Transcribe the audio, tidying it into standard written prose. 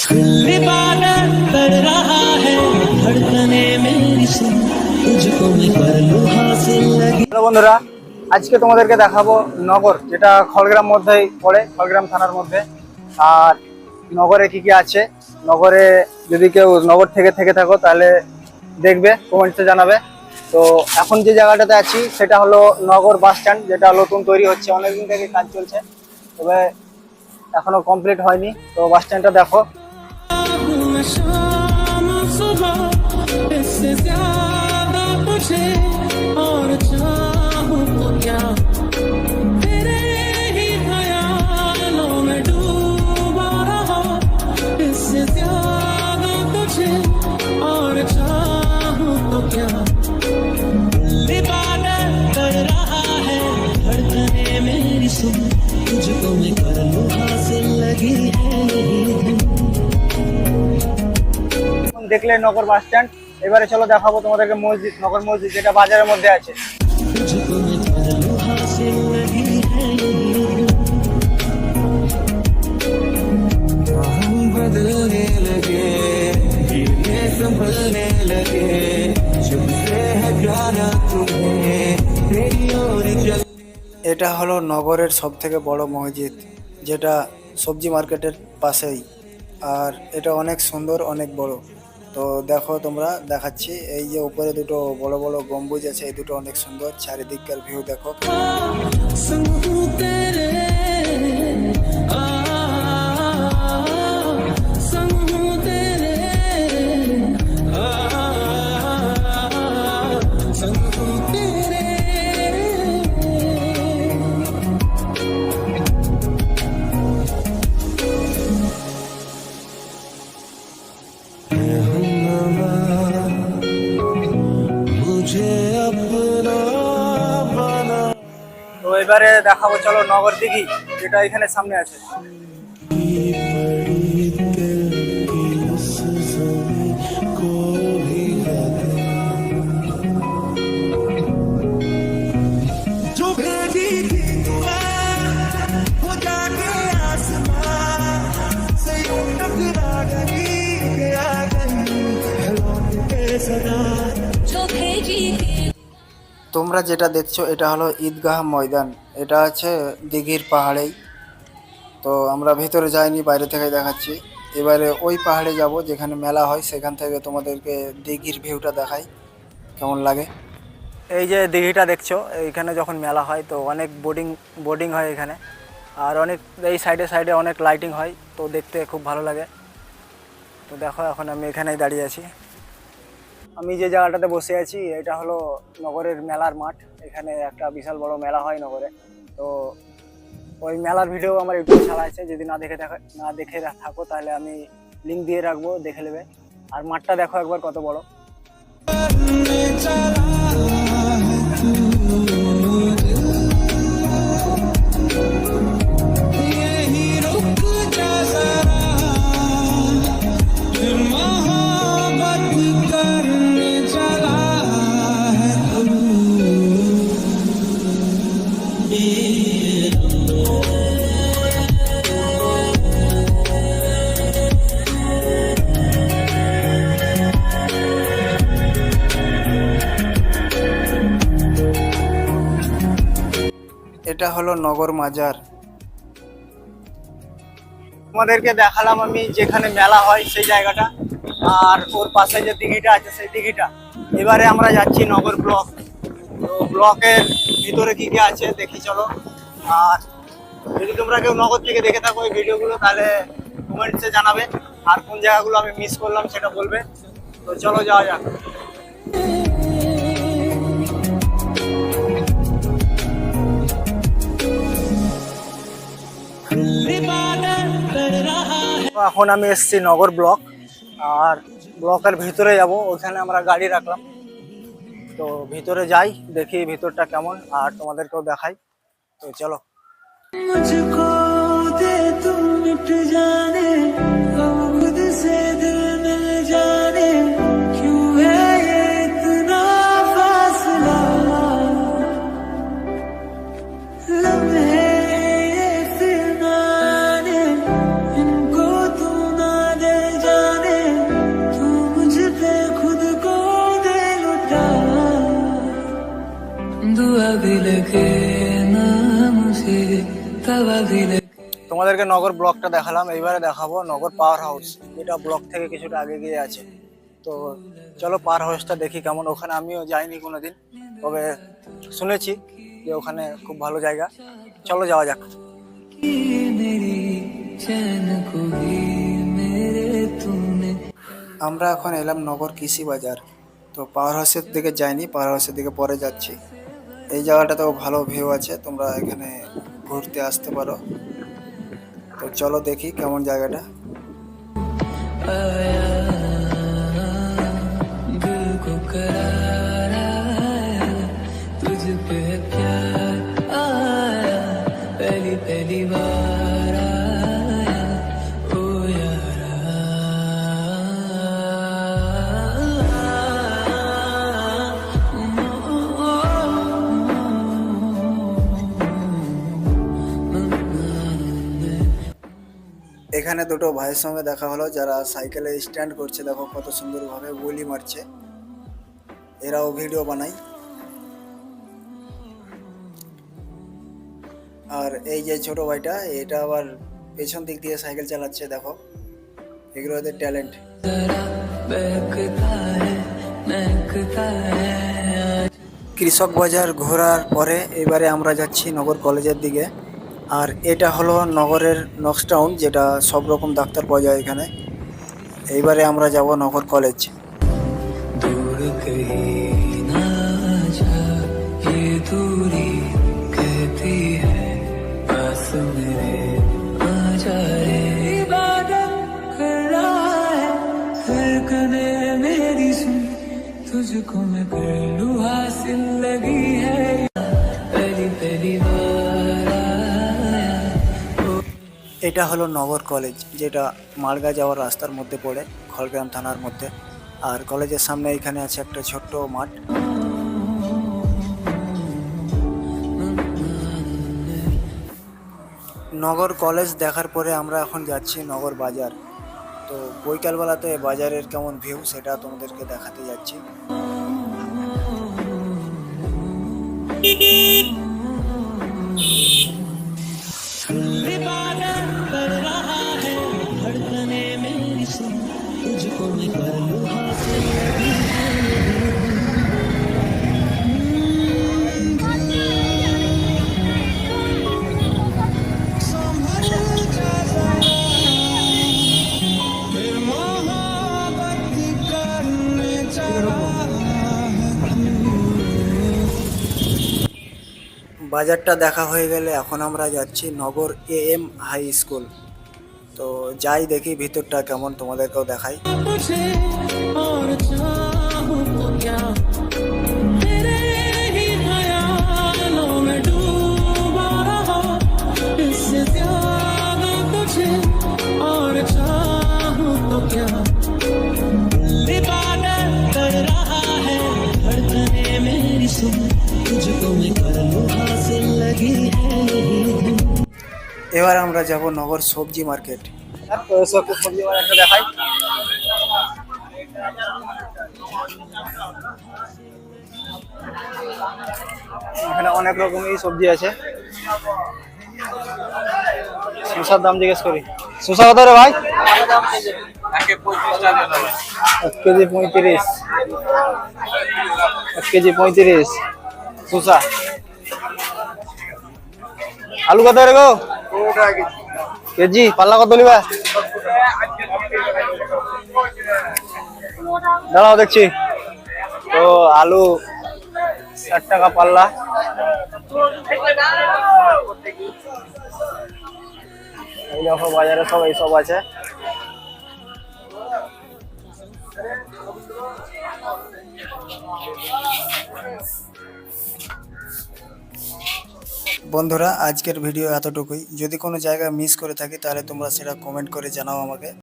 बादल कर रहा है धड़कने मेरी सुन तुझको मैं कर लूं हासिल लगी। হ্যালো বন্ধুরা, আজকে তোমাদেরকে দেখাবো নগর, যেটা খড়গ্রাম মধ্যেই পড়ে, খড়গ্রাম থানার মধ্যে। আর নগরে কি কি আছে, নগরে যদি কেউ নগর থেকে থাকো তাহলে দেখবে, কমেন্টসে জানাবে। তো এখন যে জায়গাটাতে আছি সেটা হলো নগর বাস স্ট্যান্ড, যেটা নতুন তৈরি হচ্ছে, অনেকদিন থেকে কাজ চলছে, তবে এখনো কমপ্লিট হয়নি। তো বাস স্ট্যান্ডটা দেখো। तुझको मैं कर लूं हासिल लगी है দেখলে নগর বাস স্ট্যান্ড। এবারে চলো দেখাবো তোমাদেরকে মসজিদ, নগর মসজিদ, যেটা বাজারের মধ্যে আছে। तुझको मैं कर लूं हासिल लगी है हम बदलने लगे ये संभलने लगे तुमसे है प्यारा तुम्हें तेरी ओर चल। এটা হলো নগরের সবথেকে বড় মসজিদ, যেটা সবজি মার্কেটের পাশেই। আর এটা অনেক সুন্দর, অনেক বড়। তো দেখো, তোমরা দেখাচ্ছি, এই যে উপরে দুটো বড় বড় গম্বুজ আছে, এই দুটো অনেক সুন্দর। চারিদিককার ভিউ দেখো। তো এবারে দেখাবো, চলো, নগর দিঘি, যেটা এখানে সামনে আছে। তোমরা যেটা দেখছো এটা হলো ঈদগাহ ময়দান, এটা আছে দিঘির পাহাড়েই। তো আমরা ভিতরে যাইনি, বাইরে থেকে দেখাচ্ছি। এবারে ওই পাহাড়ে যাব যেখানে মেলা হয়, সেখান থেকে তোমাদেরকে দিঘির ভিউটা দেখাই কেমন লাগে। এই যে দিঘিটা দেখছো, এইখানে যখন মেলা হয় তো অনেক বোটিং হয় এখানে, আর অনেক এই সাইডে অনেক লাইটিং হয়, তো দেখতে খুব ভালো লাগে। তো দেখো, এখন আমি এখানেই দাঁড়িয়ে আছি। আমি যে জায়গাটাতে বসে আছি এটা হলো নগরের মেলার মাঠ। এখানে একটা বিশাল বড় মেলা হয় নগরে। তো ওই মেলার ভিডিও আমার ইউটিউবে ছাড়া আছে, যদি না দেখে থাকো তাহলে আমি লিঙ্ক দিয়ে রাখবো, দেখে নেবে। আর মাঠটা দেখো একবার কত বড়। এটা হলো নগর মাজার। তোমাদেরকে দেখালাম আমি যেখানে মেলা হয় সেই জায়গাটা, আর ওর পাশে যে দিঘিটা আছে সেই দিঘিটা। এবারে আমরা যাচ্ছি নগর ব্লক। তো ব্লকের ভিতরে কি কি আছে দেখি, চলো। আর যদি তোমরা কেউ নগর থেকে দেখে থাকো এই ভিডিওগুলো, তাহলে কমেন্টসে জানাবে, আর কোন জায়গাগুলো আমি মিস করলাম সেটা বলবে। তো চলো যাওয়া যাক। এখন আমি এসেছি নগর ব্লক, আর ব্লকের ভিতরে যাব, ওখানে আমরা গাড়ি রাখলাম। তো ভিতরে যাই, দেখি ভিতরটা কেমন, আর তোমাদেরকেও দেখাই। তো চলো। मुझको दे तुम मिट जाने खुद से दिल मिल जाने क्यों है ये इतना फासला लम्हे ये फिर ना आने इनको तू ना दे নগর ব্লকটা দেখালাম, এইবারে দেখাবো নগর পাওয়ার হাউস, যেটা ব্লক থেকে কিছুটা আগে গিয়ে আছে। তো চলো পাওয়ার হাউসটা দেখি কেমন। ওখানে আমিও যাইনি কোনোদিন, তবে শুনেছি যে ওখানে খুব ভালো জায়গা। চলো যাওয়া যাক। আমরা এখন এলাম নগর কৃষি বাজার। তো পাওয়ার হাউসের দিকে যাইনি, পাওয়ার হাউসের দিকে পরে যাচ্ছি। এই জায়গাটাতেও ভালো ভিউ আছে, তোমরা এখানে ঘুরতে আসতে পারো। তো চলো দেখি কেমন জায়গাটা। এখানে দুটো ভাইয়ের সঙ্গে দেখা হলো যারা সাইকেলে স্ট্যান্ড করছে, দেখো কত সুন্দরভাবে বুলি মারছে। এরাও ভিডিও বানায়। আর এই যে ছোট ভাইটা, এটা আবার পেছন দিক দিয়ে সাইকেল চালাচ্ছে, দেখো এগুলো ওদের ট্যালেন্ট। কৃষক বাজার ঘোরার পরে এবারে আমরা যাচ্ছি নগর কলেজের দিকে। আর এটা হলো নগরের নক্সটাউন, যেটা সব রকম ডাক্তার পাওয়া যায় এখানে। এইবারে আমরা যাব নগর কলেজ। दूर कहीं ना जा, ये दूरी कहती है पास मेरे आ जा रे। इबादत कर रहा है धड़कने मेरी सुन, तुझको मैं कर लूं हासिल लगी है पहली पहली बार आया। এটা হলো নগর কলেজ, যেটা মালগা যাওয়ার রাস্তার মধ্যে পড়ে, খড়গ্রাম থানার মধ্যে। আর কলেজের সামনে এখানে আছে একটা ছোট্ট মাঠ। নগর কলেজ দেখার পরে আমরা এখন যাচ্ছি নগর বাজার। তো বৈকালবেলাতে বাজারের কেমন ভিউ সেটা তোমাদেরকে দেখাতে যাচ্ছি। इबादत कर रहा है धड़कने मेरी सुन, तुझको मैं कर लूं हासिल लगी है। বাজারটা দেখা হয়ে গেলে এখন আমরা যাচ্ছি নগর AM হাই স্কুল। তো যাই দেখি ভিতরটা কেমন, তোমাদেরকেও দেখাই। तुझे और चाहूं तो क्या, तेरे ही ख्यालों में डूबा रहा, इससे ज्यादा तुझे और चाहूं तो क्या। इबादत कर रहा है धड़कने मेरी सुन, तुझको मैं कर लूं हासिल लगी है यही धुन। এবার আমরা যাব নগর সবজি মার্কেট। তো এসব সবজি মার্কেটটা দেখাই। এখানে অনেক রকমের সবজি আছে। শসার দাম জিজ্ঞেস করি। শসা কত রে ভাই? 1 কেজি 35। 1 কেজি 35 শসা। আলু কত রে গো? কেজি পাল্লা কত নিবা? দাঁড়াও দেখছি। তো আলু 60 টাকা পাল্লা। এই দেখো বাজারে সব এইসব আছে। বন্ধুরা আজকের ভিডিও এতটুকুই। যদি কোনো জায়গা মিস করে থাকি তাহলে তোমরা সেটা কমেন্ট করে জানাও আমাকে।